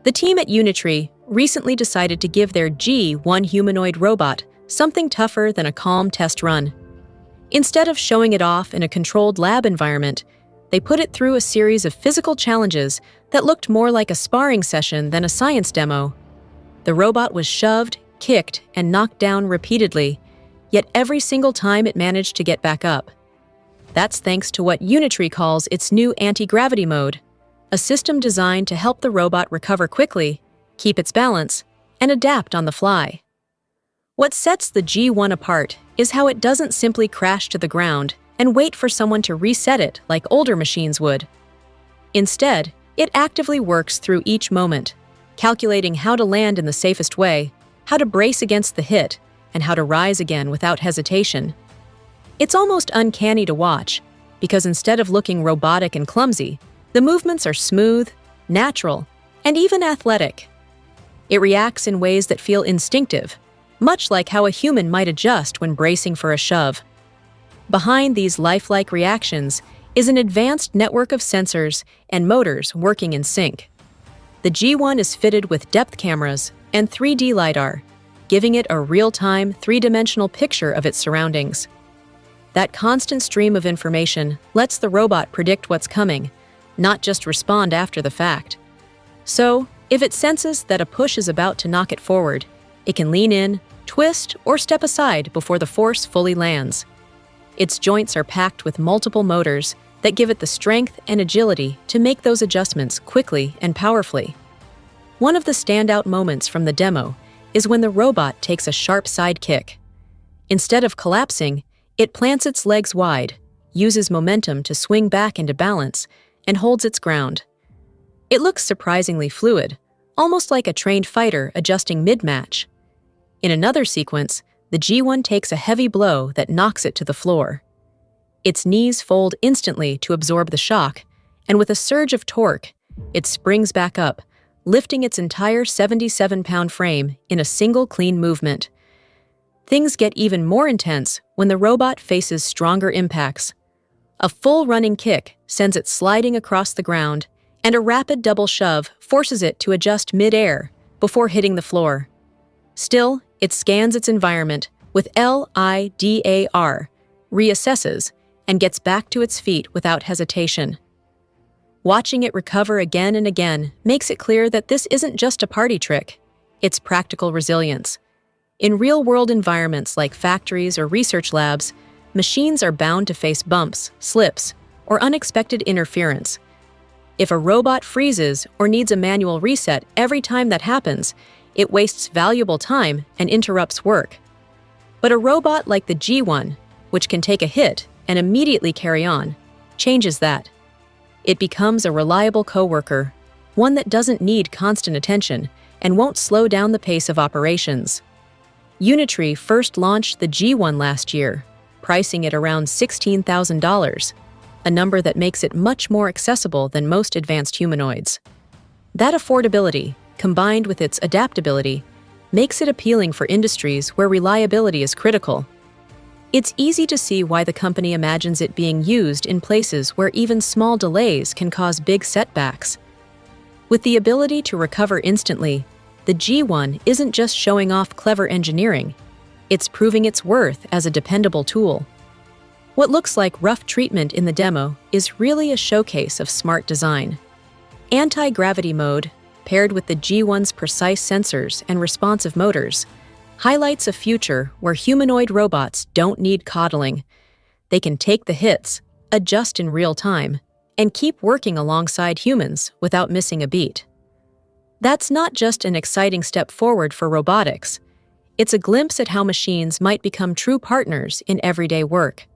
The team at Unitree recently decided to give their G1 humanoid robot something tougher than a calm test run. Instead of showing it off in a controlled lab environment, they put it through a series of physical challenges that looked more like a sparring session than a science demo. The robot was shoved, kicked, and knocked down repeatedly, yet every single time it managed to get back up. That's thanks to what Unitree calls its new anti-gravity mode, a system designed to help the robot recover quickly, keep its balance, and adapt on the fly. What sets the G1 apart is how it doesn't simply crash to the ground and wait for someone to reset it like older machines would. Instead, it actively works through each moment, calculating how to land in the safest way, how to brace against the hit, and how to rise again without hesitation. It's almost uncanny to watch, because instead of looking robotic and clumsy, the movements are smooth, natural, and even athletic. It reacts in ways that feel instinctive, much like how a human might adjust when bracing for a shove. Behind these lifelike reactions is an advanced network of sensors and motors working in sync. The G1 is fitted with depth cameras and 3D LiDAR, giving it a real-time, three-dimensional picture of its surroundings. That constant stream of information lets the robot predict what's coming, not just respond after the fact. So, if it senses that a push is about to knock it forward, it can lean in, twist, or step aside before the force fully lands. Its joints are packed with multiple motors that give it the strength and agility to make those adjustments quickly and powerfully. One of the standout moments from the demo is when the robot takes a sharp side kick. Instead of collapsing, it plants its legs wide, uses momentum to swing back into balance, and holds its ground. It looks surprisingly fluid, almost like a trained fighter adjusting mid-match. In another sequence, the G1 takes a heavy blow that knocks it to the floor. Its knees fold instantly to absorb the shock, and with a surge of torque, it springs back up, lifting its entire 77-pound frame in a single clean movement. Things get even more intense when the robot faces stronger impacts. A full running kick sends it sliding across the ground, and a rapid double shove forces it to adjust mid-air before hitting the floor. Still, it scans its environment with LiDAR, reassesses, and gets back to its feet without hesitation. Watching it recover again and again makes it clear that this isn't just a party trick, it's practical resilience. In real-world environments like factories or research labs, machines are bound to face bumps, slips, or unexpected interference. If a robot freezes or needs a manual reset every time that happens, it wastes valuable time and interrupts work. But a robot like the G1, which can take a hit and immediately carry on, changes that. It becomes a reliable coworker, one that doesn't need constant attention and won't slow down the pace of operations. Unitree first launched the G1 last year, pricing it around $16,000, a number that makes it much more accessible than most advanced humanoids. That affordability, combined with its adaptability, makes it appealing for industries where reliability is critical. It's easy to see why the company imagines it being used in places where even small delays can cause big setbacks. With the ability to recover instantly, the G1 isn't just showing off clever engineering, it's proving its worth as a dependable tool. What looks like rough treatment in the demo is really a showcase of smart design. Anti-gravity mode, paired with the G1's precise sensors and responsive motors, highlights a future where humanoid robots don't need coddling. They can take the hits, adjust in real time, and keep working alongside humans without missing a beat. That's not just an exciting step forward for robotics. It's a glimpse at how machines might become true partners in everyday work.